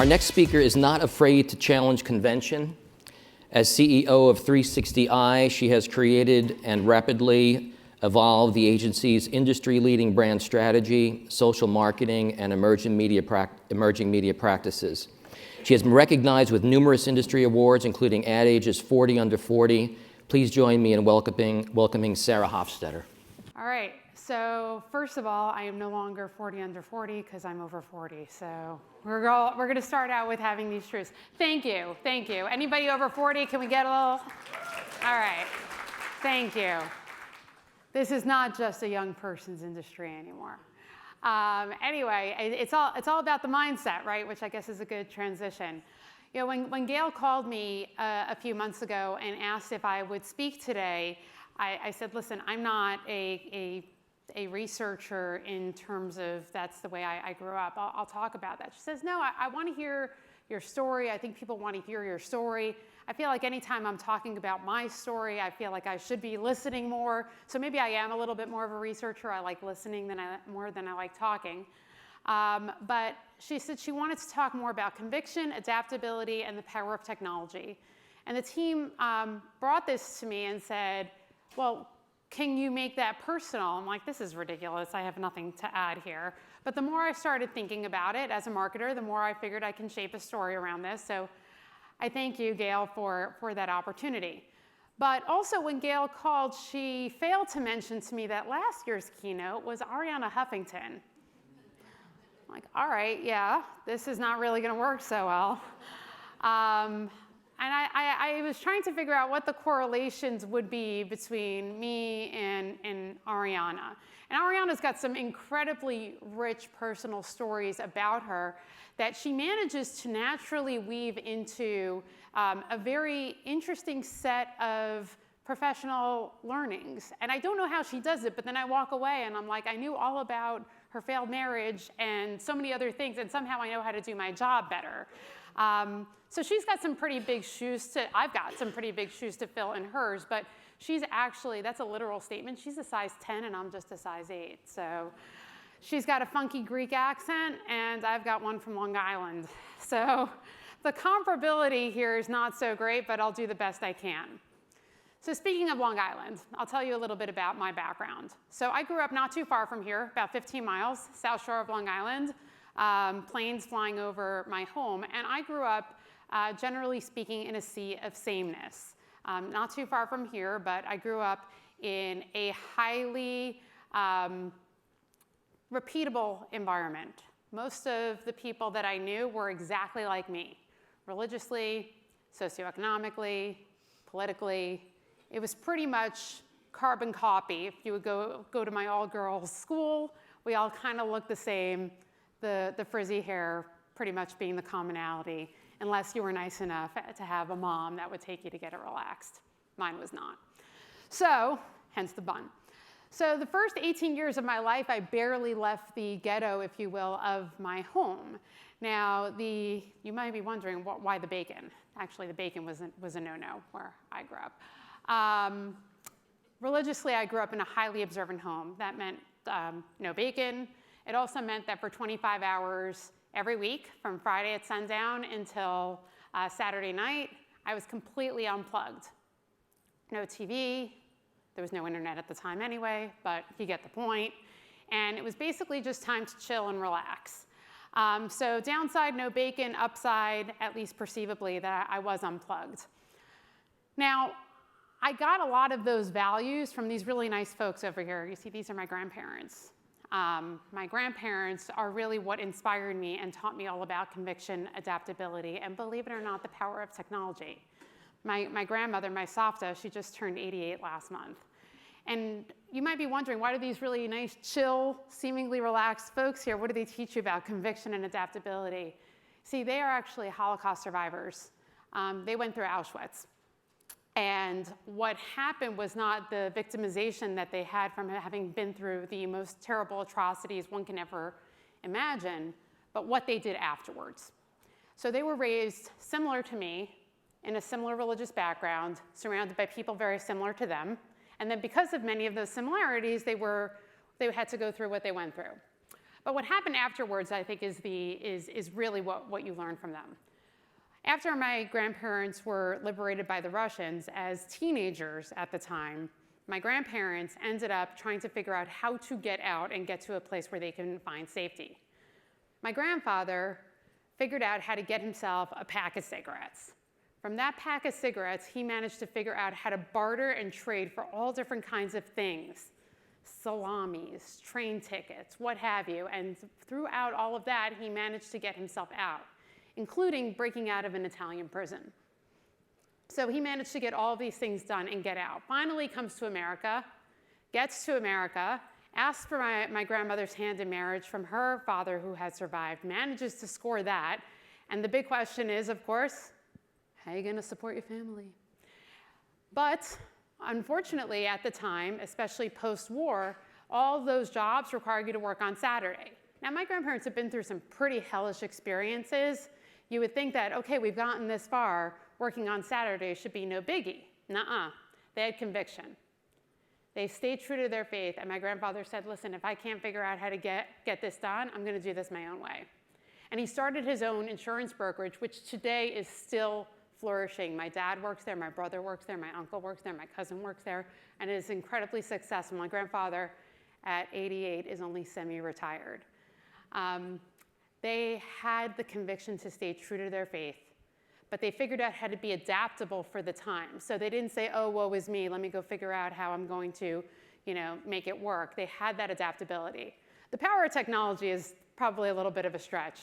Our next speaker is not afraid to challenge convention. As CEO of 360i, she has created and rapidly evolved the agency's industry-leading brand strategy, social marketing, and emerging media practices. She has been recognized with numerous industry awards, including Ad Age's 40 Under 40. Please join me in welcoming Sarah Hofstetter. All right, so first of all, I am no longer 40 under 40 because I'm over 40. So we're going to start out with having these truths. Thank you, thank you. Anybody over 40, can we get a little? All right, thank you. This is not just a young person's industry anymore. Anyway, it's all about the mindset, right? Which I guess is a good transition. You know, when Gail called me a few months ago and asked if I would speak today, I said, listen, I'm not a researcher in terms of that's the way I grew up. I'll talk about that. She says, no, I want to hear your story. I think people want to hear your story. I feel like anytime I'm talking about my story, I feel like I should be listening more. So maybe I am a little bit more of a researcher. I like listening more than I like talking. But she said she wanted to talk more about conviction, adaptability, and the power of technology. And the team brought this to me and said, well, can you make that personal? I'm like, this is ridiculous. I have nothing to add here. But the more I started thinking about it as a marketer, the more I figured I can shape a story around this. So I thank you, Gail, for that opportunity. But also when Gail called, she failed to mention to me that last year's keynote was Arianna Huffington. I'm like, all right, yeah, this is not really going to work so well. And I was trying to figure out what the correlations would be between me and Arianna. And Arianna's got some incredibly rich personal stories about her that she manages to naturally weave into a very interesting set of professional learnings. And I don't know how she does it, but then I walk away and I'm like, I knew all about her failed marriage and so many other things, and somehow I know how to do my job better. So she's got some pretty big shoes I've got some pretty big shoes to fill in hers, but she's actually, that's a literal statement, she's a size 10 and I'm just a size 8. So she's got a funky Greek accent and I've got one from Long Island. So the comparability here is not so great, but I'll do the best I can. So speaking of Long Island, I'll tell you a little bit about my background. So I grew up not too far from here, about 15 miles, south shore of Long Island, planes flying over my home. And I grew up, generally speaking, in a sea of sameness. Not too far from here, but I grew up in a highly repeatable environment. Most of the people that I knew were exactly like me, religiously, socioeconomically, politically. It was pretty much carbon copy. If you would go to my all-girls school, we all kind of looked the same, the frizzy hair pretty much being the commonality, unless you were nice enough to have a mom that would take you to get it relaxed. Mine was not. So, hence the bun. So the first 18 years of my life, I barely left the ghetto, if you will, of my home. Now, you might be wondering why the bacon. Actually, the bacon was a no-no where I grew up. Religiously, I grew up in a highly observant home. That meant no bacon. It also meant that for 25 hours every week, from Friday at sundown until Saturday night, I was completely unplugged. No TV. There was no internet at the time anyway, but you get the point. And it was basically just time to chill and relax. So downside, no bacon. Upside, at least perceivably, that I was unplugged. Now, I got a lot of those values from these really nice folks over here. You see, these are my grandparents. My grandparents are really what inspired me and taught me all about conviction, adaptability, and believe it or not, the power of technology. My grandmother, my Safta, she just turned 88 last month. And you might be wondering, why do these really nice, chill, seemingly relaxed folks here, what do they teach you about conviction and adaptability? See, they are actually Holocaust survivors. They went through Auschwitz. And what happened was not the victimization that they had from having been through the most terrible atrocities one can ever imagine, but what they did afterwards. So they were raised similar to me, in a similar religious background, surrounded by people very similar to them. And then because of many of those similarities, they had to go through what they went through. But what happened afterwards, I think, is really what you learn from them. After my grandparents were liberated by the Russians, as teenagers at the time, my grandparents ended up trying to figure out how to get out and get to a place where they can find safety. My grandfather figured out how to get himself a pack of cigarettes. From that pack of cigarettes, he managed to figure out how to barter and trade for all different kinds of things, salamis, train tickets, what have you. And throughout all of that, he managed to get himself out, including breaking out of an Italian prison. So he managed to get all of these things done and get out. Finally comes to America, gets to America, asks for my grandmother's hand in marriage from her father who had survived, manages to score that. And the big question is, of course, how are you going to support your family? But unfortunately, at the time, especially post-war, all those jobs required you to work on Saturday. Now, my grandparents have been through some pretty hellish experiences. You would think that, okay, we've gotten this far, working on Saturday should be no biggie. Nuh-uh. They had conviction. They stayed true to their faith, and my grandfather said, listen, if I can't figure out how to get this done, I'm going to do this my own way. And he started his own insurance brokerage, which today is still flourishing. My dad works there, my brother works there, my uncle works there, my cousin works there, and it is incredibly successful. My grandfather, at 88, is only semi-retired. They had the conviction to stay true to their faith, but they figured out how to be adaptable for the time. So they didn't say, oh, woe is me, let me go figure out how I'm going to, make it work. They had that adaptability. The power of technology is probably a little bit of a stretch.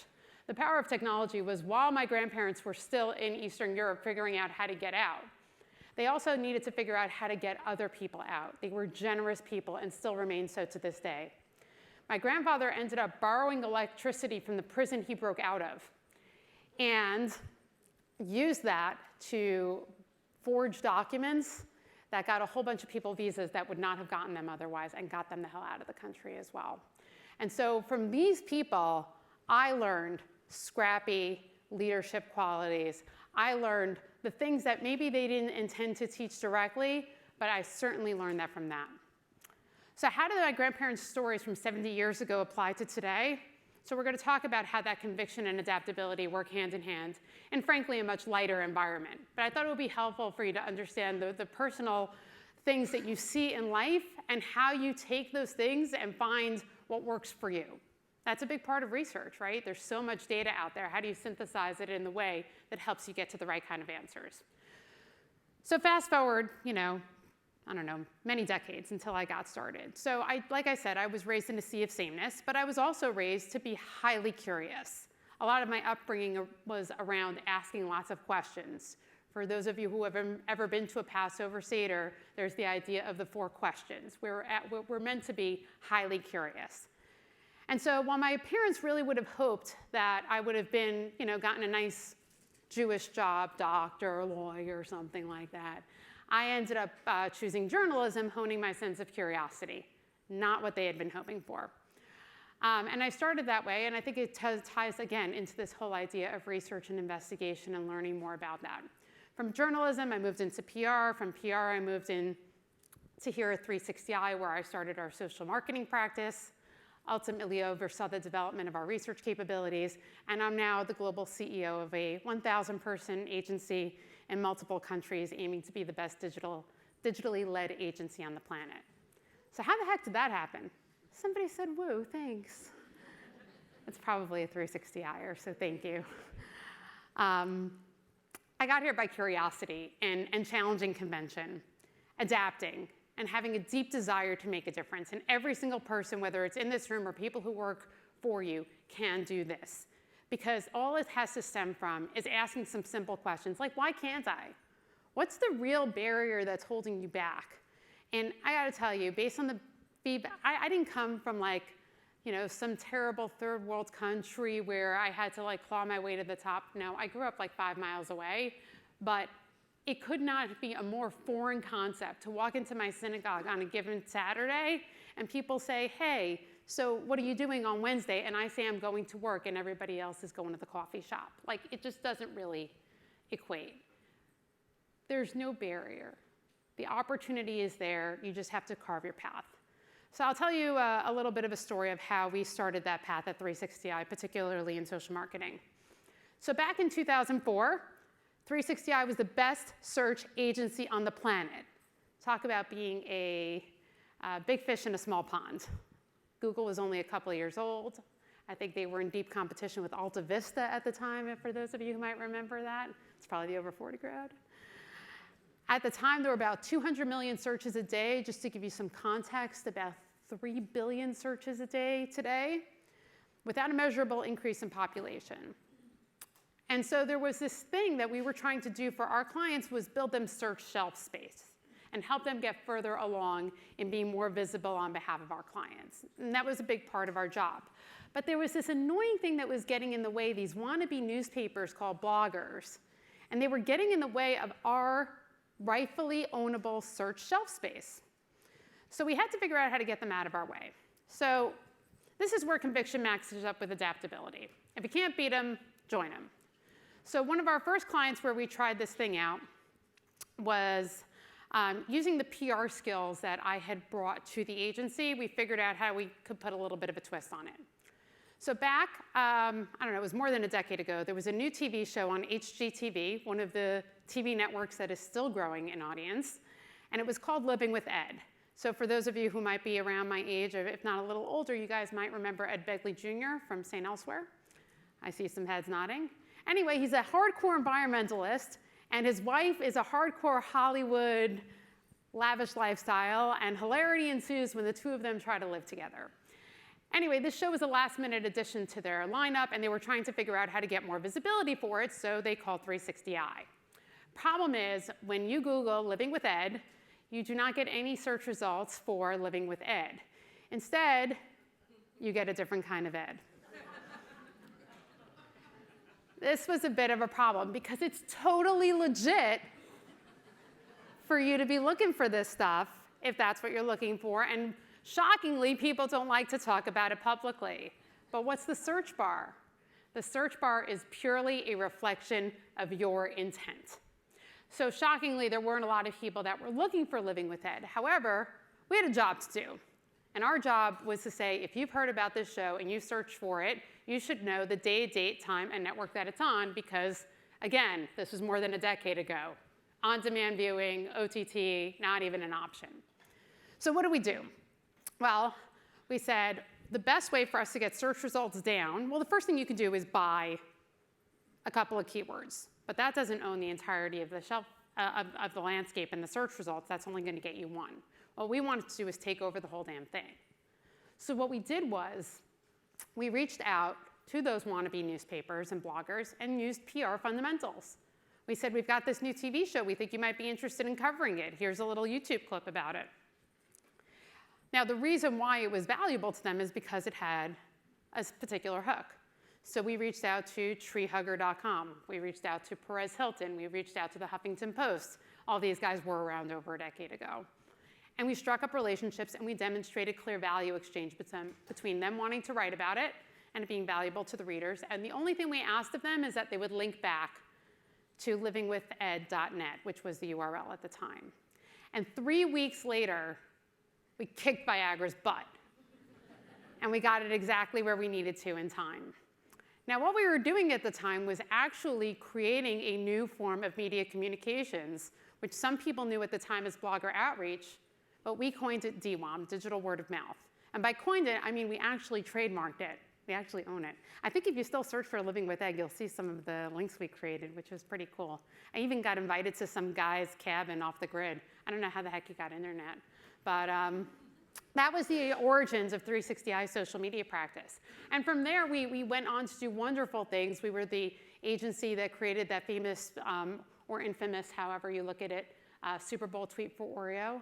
The power of technology was while my grandparents were still in Eastern Europe figuring out how to get out, they also needed to figure out how to get other people out. They were generous people and still remain so to this day. My grandfather ended up borrowing electricity from the prison he broke out of and used that to forge documents that got a whole bunch of people visas that would not have gotten them otherwise and got them the hell out of the country as well. And so from these people, I learned scrappy leadership qualities. I learned the things that maybe they didn't intend to teach directly, but I certainly learned that from that. So how do my grandparents' stories from 70 years ago apply to today? So we're going to talk about how that conviction and adaptability work hand in hand, and frankly, a much lighter environment. But I thought it would be helpful for you to understand the personal things that you see in life and how you take those things and find what works for you. That's a big part of research, right? There's so much data out there. How do you synthesize it in the way that helps you get to the right kind of answers? So fast forward, I don't know, many decades until I got started. So like I said, I was raised in a sea of sameness, but I was also raised to be highly curious. A lot of my upbringing was around asking lots of questions. For those of you who have ever been to a Passover Seder, there's the idea of the 4 questions. We're meant to be highly curious. And so while my parents really would have hoped that I would have been, gotten a nice Jewish job, doctor, lawyer, something like that, I ended up choosing journalism, honing my sense of curiosity, not what they had been hoping for. And I started that way, and I think it ties again into this whole idea of research and investigation and learning more about that. From journalism, I moved into PR. From PR, I moved in to here at 360i, where I started our social marketing practice, ultimately oversaw the development of our research capabilities, and I'm now the global CEO of a 1,000-person agency in multiple countries, aiming to be the best digitally led agency on the planet. So how the heck did that happen? Somebody said, woo, thanks. It's probably a 360-ier, so thank you. I got here by curiosity and challenging convention, adapting, and having a deep desire to make a difference. And every single person, whether it's in this room or people who work for you, can do this. Because all it has to stem from is asking some simple questions, like, why can't I? What's the real barrier that's holding you back? And I gotta tell you, based on the feedback, I didn't come from some terrible third world country where I had to claw my way to the top. No, I grew up 5 miles away, but it could not be a more foreign concept to walk into my synagogue on a given Saturday and people say, hey, so what are you doing on Wednesday? And I say I'm going to work and everybody else is going to the coffee shop. It just doesn't really equate. There's no barrier. The opportunity is there. You just have to carve your path. So I'll tell you a little bit of a story of how we started that path at 360i, particularly in social marketing. So back in 2004, 360i was the best search agency on the planet. Talk about being a big fish in a small pond. Google was only a couple of years old. I think they were in deep competition with Alta Vista at the time, for those of you who might remember that. It's probably the over 40 crowd. At the time, there were about 200 million searches a day. Just to give you some context, about 3 billion searches a day today, without a measurable increase in population. And so there was this thing that we were trying to do for our clients was build them search shelf space and help them get further along in being more visible on behalf of our clients. And that was a big part of our job. But there was this annoying thing that was getting in the way, these wannabe newspapers called bloggers. And they were getting in the way of our rightfully ownable search shelf space. So we had to figure out how to get them out of our way. So this is where conviction matches up with adaptability. If you can't beat them, join them. So one of our first clients where we tried this thing out was using the PR skills that I had brought to the agency. We figured out how we could put a little bit of a twist on it. So back, I don't know, it was more than a decade ago, there was a new TV show on HGTV, one of the TV networks that is still growing in audience, and it was called Living with Ed. So for those of you who might be around my age, or if not a little older, you guys might remember Ed Begley Jr. from St. Elsewhere. I see some heads nodding. Anyway, he's a hardcore environmentalist, and his wife is a hardcore Hollywood lavish lifestyle, and hilarity ensues when the two of them try to live together. Anyway, this show was a last-minute addition to their lineup, and they were trying to figure out how to get more visibility for it, so they called 360i. Problem is, when you Google Living with Ed, you do not get any search results for Living with Ed. Instead, you get a different kind of Ed. This was a bit of a problem because it's totally legit for you to be looking for this stuff if that's what you're looking for. And shockingly, people don't like to talk about it publicly. But what's the search bar? The search bar is purely a reflection of your intent. So shockingly, there weren't a lot of people that were looking for Living with Ed. However, we had a job to do. And our job was to say, if you've heard about this show and you search for it, you should know the day, date, time, and network that it's on because, again, this was more than a decade ago. On-demand viewing, OTT, not even an option. So what do we do? Well, we said the best way for us to get search results down, well, the first thing you can do is buy a couple of keywords. But that doesn't own the entirety of the shelf of the landscape and the search results. That's only going to get you one. What we wanted to do is take over the whole damn thing. So what we did was we reached out to those wannabe newspapers and bloggers and used PR fundamentals. We said, we've got this new TV show. We think you might be interested in covering it. Here's a little YouTube clip about it. Now, the reason why it was valuable to them is because it had a particular hook. So we reached out to treehugger.com. We reached out to Perez Hilton. We reached out to the Huffington Post. All these guys were around over a decade ago. And we struck up relationships, and we demonstrated clear value exchange between them wanting to write about it and it being valuable to the readers. And the only thing we asked of them is that they would link back to livingwithed.net, which was the URL at the time. And 3 weeks later, we kicked Viagra's butt. And we got it exactly where we needed to in time. Now, what we were doing at the time was actually creating a new form of media communications, which some people knew at the time as blogger outreach, but we coined it DWOM, digital word of mouth. And by coined it, I mean we actually trademarked it. We actually own it. I think if you still search for Living with Ed, you'll see some of the links we created, which was pretty cool. I even got invited to some guy's cabin off the grid. I don't know how the heck he got internet. But that was the origins of 360i social media practice. And from there, we went on to do wonderful things. We were the agency that created that famous, or infamous, however you look at it, Super Bowl tweet for Oreo.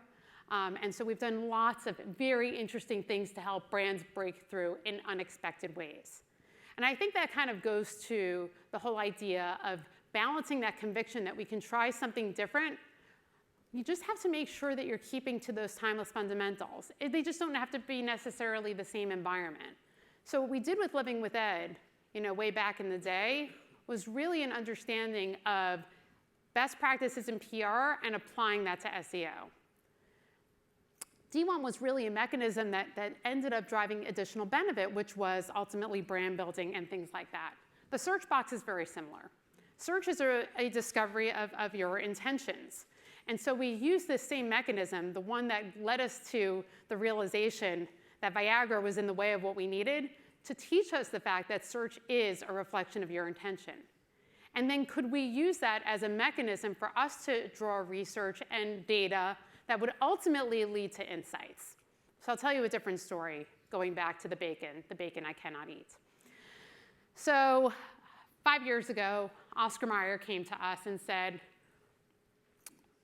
And so we've done lots of very interesting things to help brands break through in unexpected ways. And I think that kind of goes to the whole idea of balancing that conviction that we can try something different. You just have to make sure that you're keeping to those timeless fundamentals. They just don't have to be necessarily the same environment. So what we did with Living with Ed, way back in the day, was really an understanding of best practices in PR and applying that to SEO. D1 was really a mechanism that ended up driving additional benefit, which was ultimately brand building and things like that. The search box is very similar. Search is a discovery of your intentions. And so we use this same mechanism, the one that led us to the realization that Viagra was in the way of what we needed, to teach us the fact that search is a reflection of your intention. And then could we use that as a mechanism for us to draw research and data that would ultimately lead to insights? So I'll tell you a different story going back to the bacon I cannot eat. So 5 years ago, Oscar Mayer came to us and said,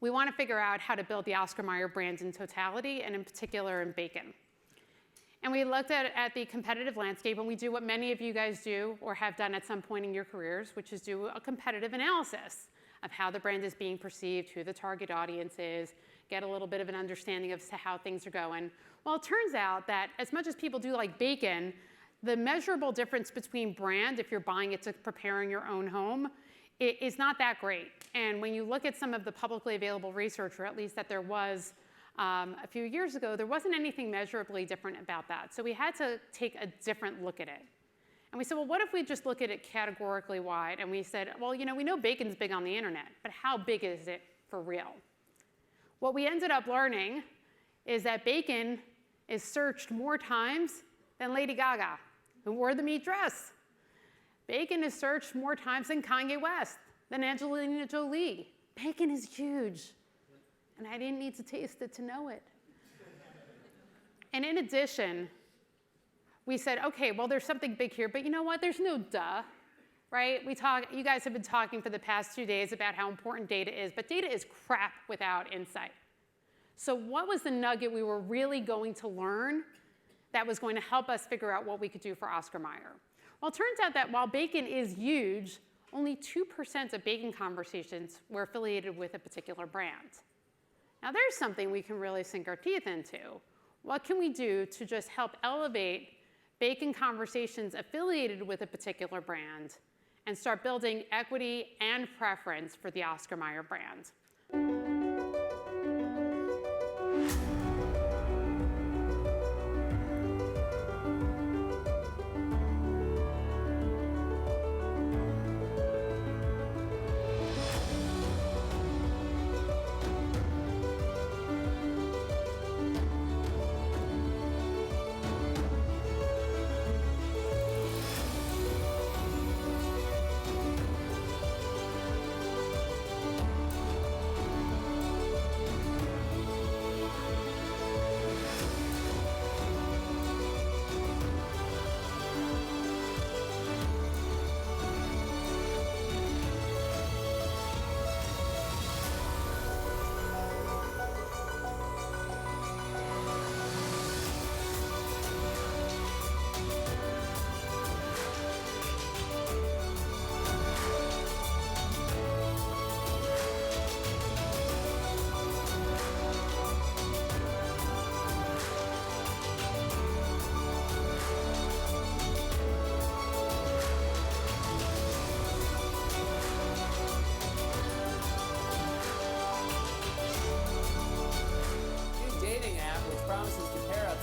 we want to figure out how to build the Oscar Mayer brand in totality, and in particular in bacon. And we looked at the competitive landscape, and we do what many of you guys do or have done at some point in your careers, which is do a competitive analysis of how the brand is being perceived, who the target audience is, get a little bit of an understanding of how things are going. Well, it turns out that as much as people do like bacon, the measurable difference between brand, if you're buying it to prepare in your own home, is not that great. And when you look at some of the publicly available research, or at least that there was a few years ago, there wasn't anything measurably different about that. So we had to take a different look at it. And we said, well, what if we just look at it categorically wide? And we said, well, you know, we know bacon's big on the internet, but how big is it for real? What we ended up learning is that bacon is searched more times than Lady Gaga, who wore the meat dress. Bacon is searched more times than Kanye West, than Angelina Jolie. Bacon is huge. And I didn't need to taste it to know it. And in addition, we said, okay, well, there's something big here, but you know what? There's no duh, right? You guys have been talking for the past 2 days about how important data is, but data is crap without insight. So what was the nugget we were really going to learn that was going to help us figure out what we could do for Oscar Mayer? Well, it turns out that while bacon is huge, only 2% of bacon conversations were affiliated with a particular brand. Now, there's something we can really sink our teeth into. What can we do to just help elevate bacon conversations affiliated with a particular brand and start building equity and preference for the Oscar Mayer brand?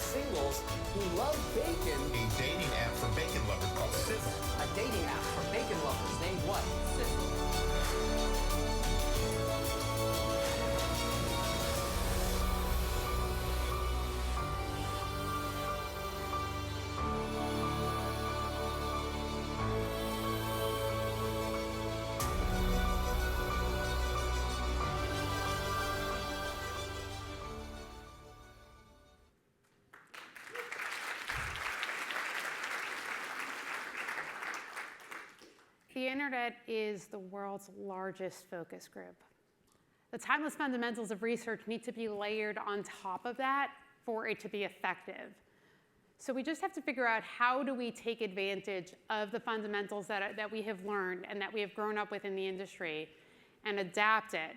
singles who love bacon. A dating app for bacon lovers called Sizzle. A dating app for bacon lovers named what? Sizzle. The internet is the world's largest focus group. The timeless fundamentals of research need to be layered on top of that for it to be effective. So we just have to figure out how do we take advantage of the fundamentals that we have learned and that we have grown up with in the industry and adapt it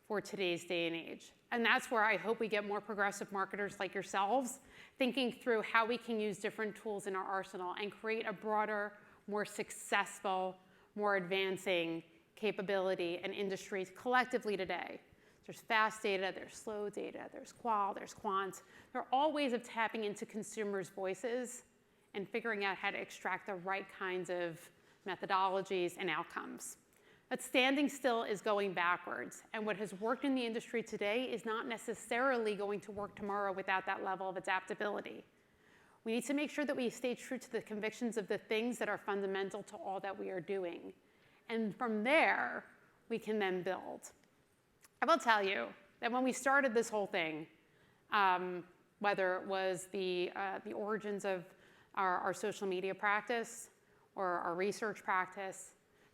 for today's day and age. And that's where I hope we get more progressive marketers like yourselves thinking through how we can use different tools in our arsenal and create a broader, more successful, more advancing capability and industries collectively today. There's fast data, there's slow data, there's qual, there's quant. There are all ways of tapping into consumers' voices and figuring out how to extract the right kinds of methodologies and outcomes. But standing still is going backwards, and what has worked in the industry today is not necessarily going to work tomorrow without that level of adaptability. We need to make sure that we stay true to the convictions of the things that are fundamental to all that we are doing. And from there, we can then build. I will tell you that when we started this whole thing, whether it was the origins of our social media practice or our research practice,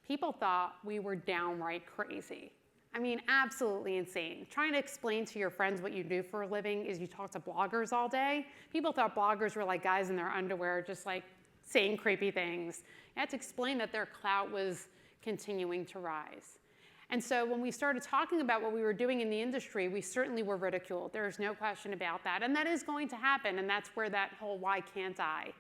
people thought we were downright crazy. I mean, absolutely insane. Trying to explain to your friends what you do for a living is you talk to bloggers all day. People thought bloggers were like guys in their underwear just like saying creepy things. You had to explain that their clout was continuing to rise. And so when we started talking about what we were doing in the industry, we certainly were ridiculed. There's no question about that. And that is going to happen, and that's where that whole why can't I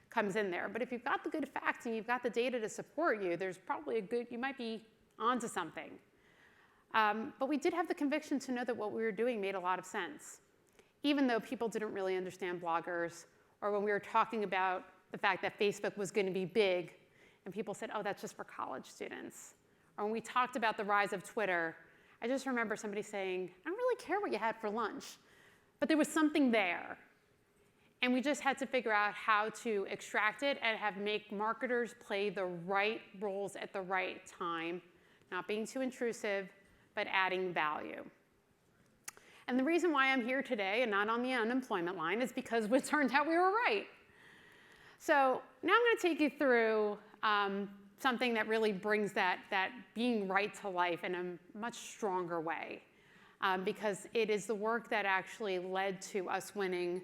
comes in there. But if you've got the good facts and you've got the data to support you, there's probably you might be onto something. But we did have the conviction to know that what we were doing made a lot of sense, even though people didn't really understand bloggers, or when we were talking about the fact that Facebook was going to be big, and people said, oh, that's just for college students. Or when we talked about the rise of Twitter, I just remember somebody saying, I don't really care what you had for lunch, but there was something there. And we just had to figure out how to extract it and make marketers play the right roles at the right time, not being too intrusive, but adding value. And the reason why I'm here today and not on the unemployment line is because it turned out we were right. So now I'm going to take you through something that really brings that being right to life in a much stronger way, because it is the work that actually led to us winning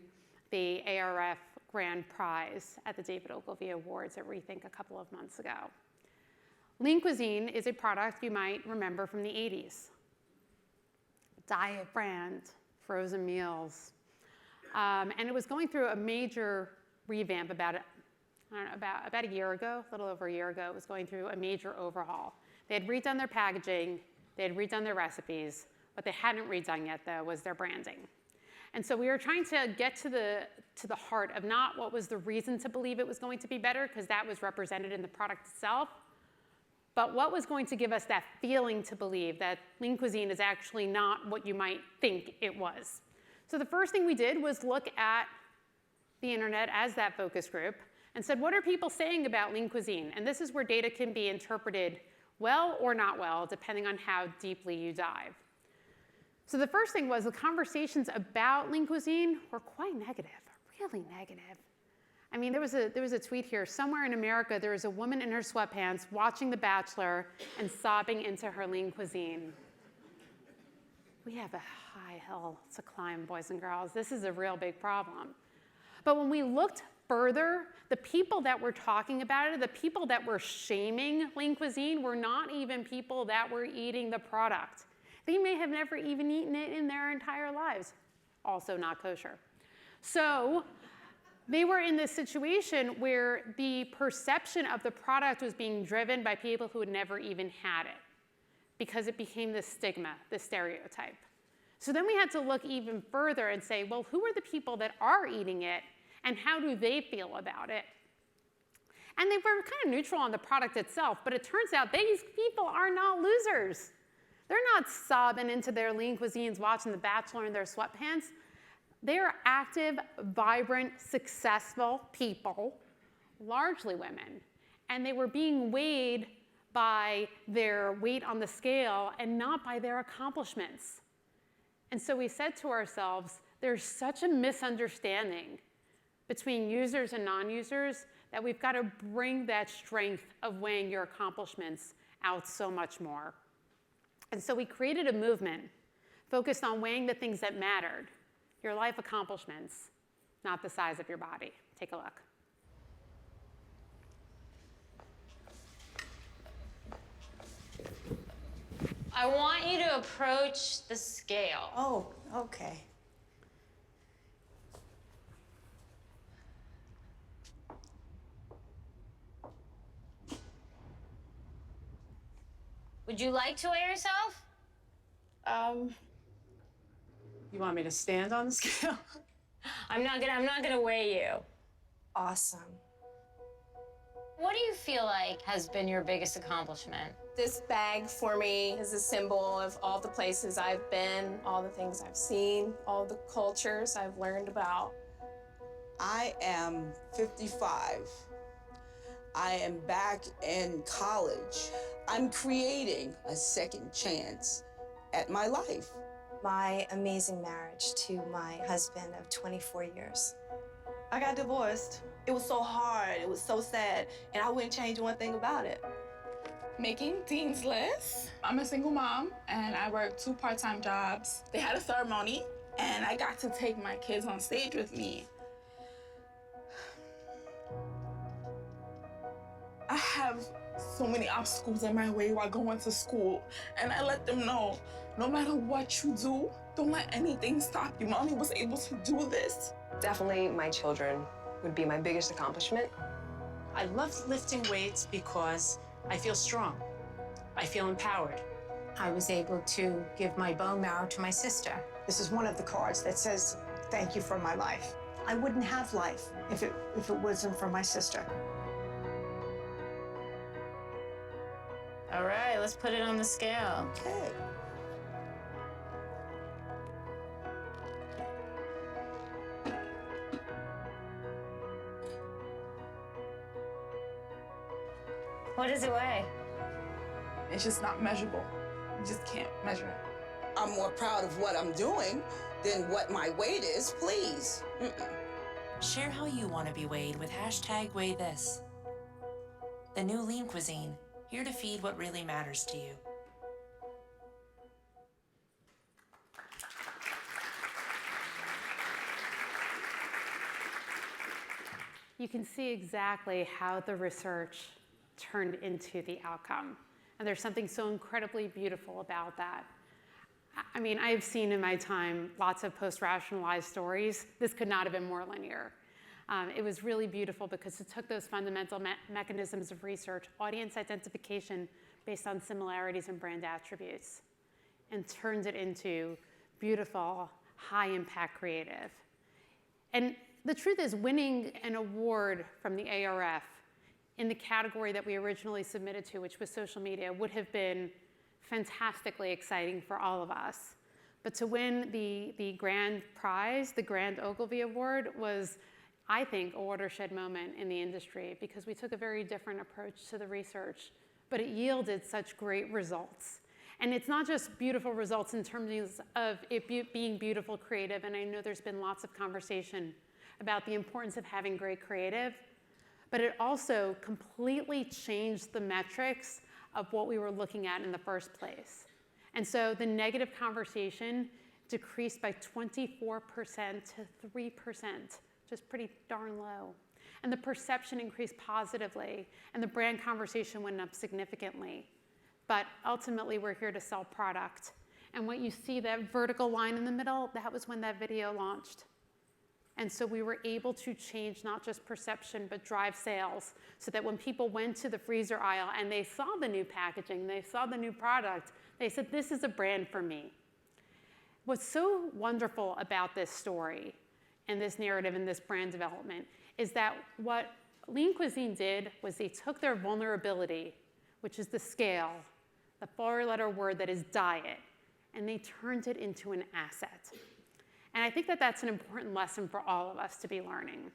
the ARF Grand Prize at the David Ogilvy Awards at Rethink a couple of months ago. Lean cuisine is a product you might remember from the 80s. Diet brand, frozen meals. And it was going through a major revamp about a year ago, a little over a year ago. It was going through a major overhaul. They had redone their packaging, they had redone their recipes. What they hadn't redone yet, though, was their branding. And so we were trying to get to the heart of not what was the reason to believe it was going to be better, because that was represented in the product itself, but what was going to give us that feeling to believe that lean cuisine is actually not what you might think it was. So the first thing we did was look at the internet as that focus group and said, what are people saying about lean cuisine? And this is where data can be interpreted well or not well, depending on how deeply you dive. So the first thing was the conversations about lean cuisine were quite negative, really negative. I mean, there was a tweet here. Somewhere in America, there was a woman in her sweatpants watching The Bachelor and sobbing into her lean cuisine. We have a high hill to climb, boys and girls. This is a real big problem. But when we looked further, the people that were talking about it, the people that were shaming lean cuisine were not even people that were eating the product. They may have never even eaten it in their entire lives. Also not kosher. So they were in this situation where the perception of the product was being driven by people who had never even had it, because it became this stigma, this stereotype. So then we had to look even further and say, well, who are the people that are eating it, and how do they feel about it? And they were kind of neutral on the product itself, but it turns out these people are not losers. They're not sobbing into their lean cuisines watching The Bachelor in their sweatpants. They're active, vibrant, successful people, largely women, and they were being weighed by their weight on the scale and not by their accomplishments. And so we said to ourselves, there's such a misunderstanding between users and non-users that we've got to bring that strength of weighing your accomplishments out so much more. And so we created a movement focused on weighing the things that mattered, your life accomplishments, not the size of your body. Take a look. I want you to approach the scale. Oh, okay. Would you like to weigh yourself? You want me to stand on the scale? I'm not gonna weigh you. Awesome. What do you feel like has been your biggest accomplishment? This bag for me is a symbol of all the places I've been, all the things I've seen, all the cultures I've learned about. I am 55. I am back in college. I'm creating a second chance at my life. My amazing marriage to my husband of 24 years. I got divorced. It was so hard, it was so sad, and I wouldn't change one thing about it. Making Dean's List. I'm a single mom, and I work 2 part-time jobs. They had a ceremony, and I got to take my kids on stage with me. I have so many obstacles in my way while going to school, and I let them know, no matter what you do, don't let anything stop you. Mommy was able to do this. Definitely my children would be my biggest accomplishment. I love lifting weights because I feel strong. I feel empowered. I was able to give my bone marrow to my sister. This is one of the cards that says, thank you for my life. I wouldn't have life if it wasn't for my sister. All right, let's put it on the scale. Okay. What does it weigh? It's just not measurable. You just can't measure it. I'm more proud of what I'm doing than what my weight is, please. Share how you want to be weighed with #WeighThis. The new lean cuisine, here to feed what really matters to you. You can see exactly how the research turned into the outcome. And there's something so incredibly beautiful about that. I mean, I've seen in my time lots of post-rationalized stories. This could not have been more linear. It was really beautiful because it took those fundamental mechanisms of research, audience identification based on similarities and brand attributes, and turned it into beautiful, high-impact creative. And the truth is, winning an award from the ARF in the category that we originally submitted to, which was social media, would have been fantastically exciting for all of us. But to win the grand prize, the Grand Ogilvy Award, was, I think, a watershed moment in the industry because we took a very different approach to the research, but it yielded such great results. And it's not just beautiful results in terms of it being beautiful creative, and I know there's been lots of conversation about the importance of having great creative, but it also completely changed the metrics of what we were looking at in the first place. And so the negative conversation decreased by 24% to 3%, just pretty darn low. And the perception increased positively, and the brand conversation went up significantly. But ultimately, we're here to sell product. And what you see, that vertical line in the middle, that was when that video launched. And so we were able to change not just perception, but drive sales, so that when people went to the freezer aisle and they saw the new packaging, they saw the new product, they said, this is a brand for me. What's so wonderful about this story and this narrative and this brand development is that what Lean Cuisine did was they took their vulnerability, which is the scale, the four-letter word that is diet, and they turned it into an asset. And I think that that's an important lesson for all of us to be learning.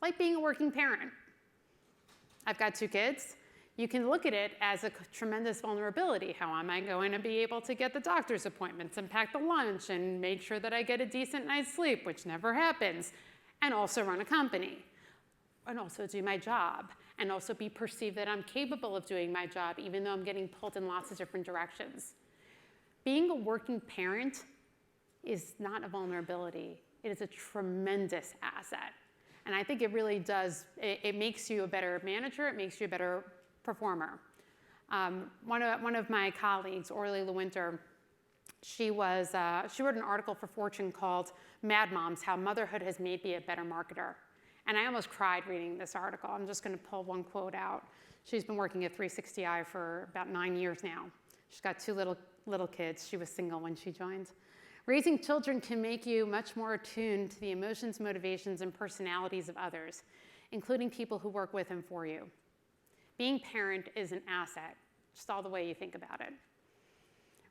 Like being a working parent. I've got 2 kids. You can look at it as a tremendous vulnerability. How am I going to be able to get the doctor's appointments and pack the lunch and make sure that I get a decent night's sleep, which never happens, and also run a company, and also do my job, and also be perceived that I'm capable of doing my job, even though I'm getting pulled in lots of different directions. Being a working parent is not a vulnerability. It is a tremendous asset. And I think it really does, it makes you a better manager, it makes you a better performer. One of my colleagues, Orly LeWinter, she wrote an article for Fortune called Mad Moms, How Motherhood Has Made Me a Better Marketer. And I almost cried reading this article. I'm just gonna pull one quote out. She's been working at 360i for about 9 years now. She's got two little kids. She was single when she joined. Raising children can make you much more attuned to the emotions, motivations, and personalities of others, including people who work with and for you. Being parent is an asset, just all the way you think about it.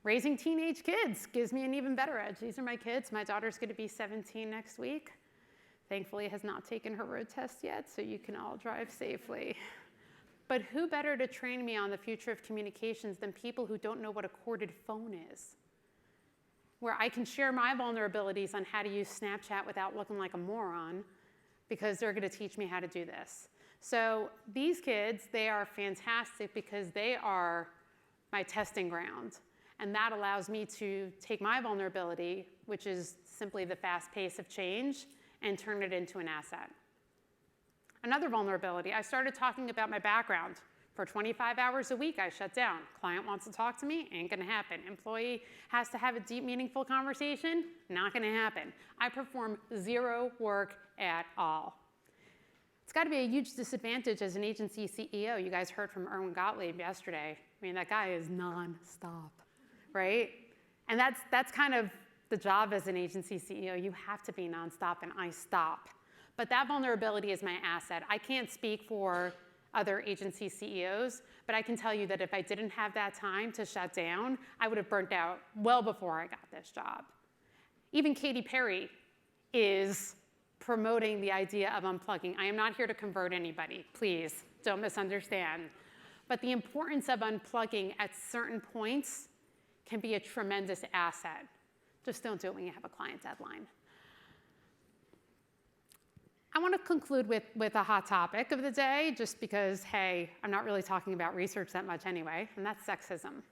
Raising teenage kids gives me an even better edge. These are my kids. My daughter's going to be 17 next week. Thankfully, has not taken her road test yet, so you can all drive safely. But who better to train me on the future of communications than people who don't know what a corded phone is? Where I can share my vulnerabilities on how to use Snapchat without looking like a moron, because they're going to teach me how to do this. So these kids, they are fantastic because they are my testing ground. And that allows me to take my vulnerability, which is simply the fast pace of change, and turn it into an asset. Another vulnerability, I started talking about my background. For 25 hours a week, I shut down. Client wants to talk to me, ain't gonna happen. Employee has to have a deep, meaningful conversation, not gonna happen. I perform zero work at all. It's gotta be a huge disadvantage as an agency CEO. You guys heard from Erwin Gottlieb yesterday. I mean, that guy is non-stop, right? And that's kind of the job as an agency CEO. You have to be non-stop, and I stop. But that vulnerability is my asset. I can't speak for other agency CEOs, but I can tell you that if I didn't have that time to shut down, I would have burnt out well before I got this job. Even Katy Perry is promoting the idea of unplugging. I am not here to convert anybody, please, don't misunderstand. But the importance of unplugging at certain points can be a tremendous asset. Just don't do it when you have a client deadline. I want to conclude with a hot topic of the day, just because, hey, I'm not really talking about research that much anyway, and that's sexism.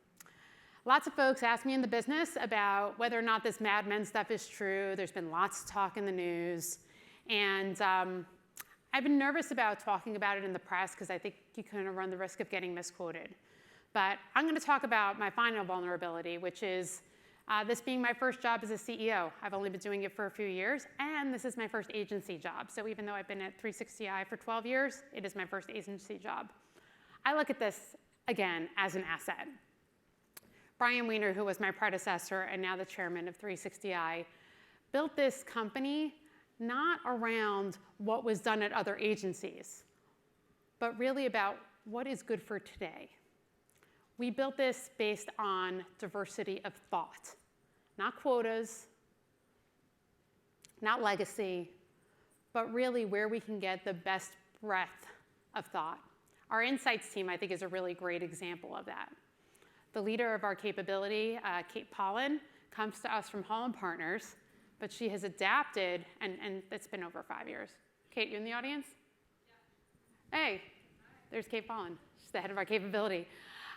Lots of folks ask me in the business about whether or not this Mad Men stuff is true. There's been lots of talk in the news. And I've been nervous about talking about it in the press because I think you kind of run the risk of getting misquoted. But I'm going to talk about my final vulnerability, which is this being my first job as a CEO. I've only been doing it for a few years, and this is my first agency job. So even though I've been at 360i for 12 years, it is my first agency job. I look at this, again, as an asset. Brian Weiner, who was my predecessor and now the chairman of 360i, built this company not around what was done at other agencies, but really about what is good for today. We built this based on diversity of thought, not quotas, not legacy, but really where we can get the best breadth of thought. Our insights team, I think, is a really great example of that. The leader of our capability, Kate Pollan, comes to us from Hall & Partners, but she has adapted, and it's been over 5 years. Kate, you in the audience? Yeah. Hey, there's Kate Pollan. She's the head of our capability.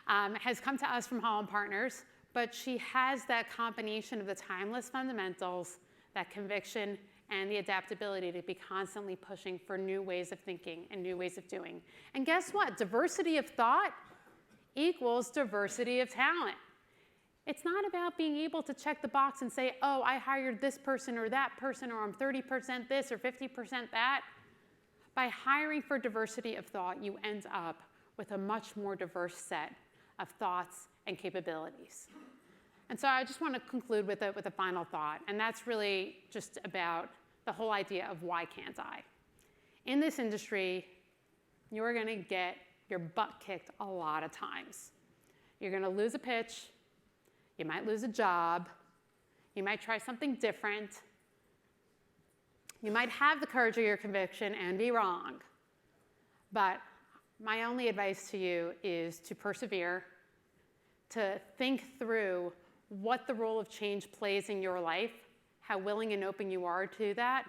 Has come to us from Hall & Partners, but she has that combination of the timeless fundamentals, that conviction, and the adaptability to be constantly pushing for new ways of thinking and new ways of doing. And guess what? Diversity of thought equals diversity of talent. It's not about being able to check the box and say, oh, I hired this person or that person, or I'm 30% this or 50% that. By hiring for diversity of thought, you end up with a much more diverse set of thoughts and capabilities. And so I just want to conclude with a final thought, and that's really just about the whole idea of why can't I? In this industry, you're going to get your butt kicked a lot of times. You're going to lose a pitch, you might lose a job, you might try something different, you might have the courage of your conviction and be wrong. But my only advice to you is to persevere, to think through what the role of change plays in your life, how willing and open you are to that,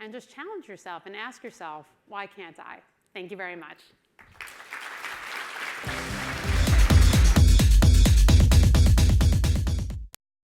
and just challenge yourself and ask yourself, why can't I? Thank you very much.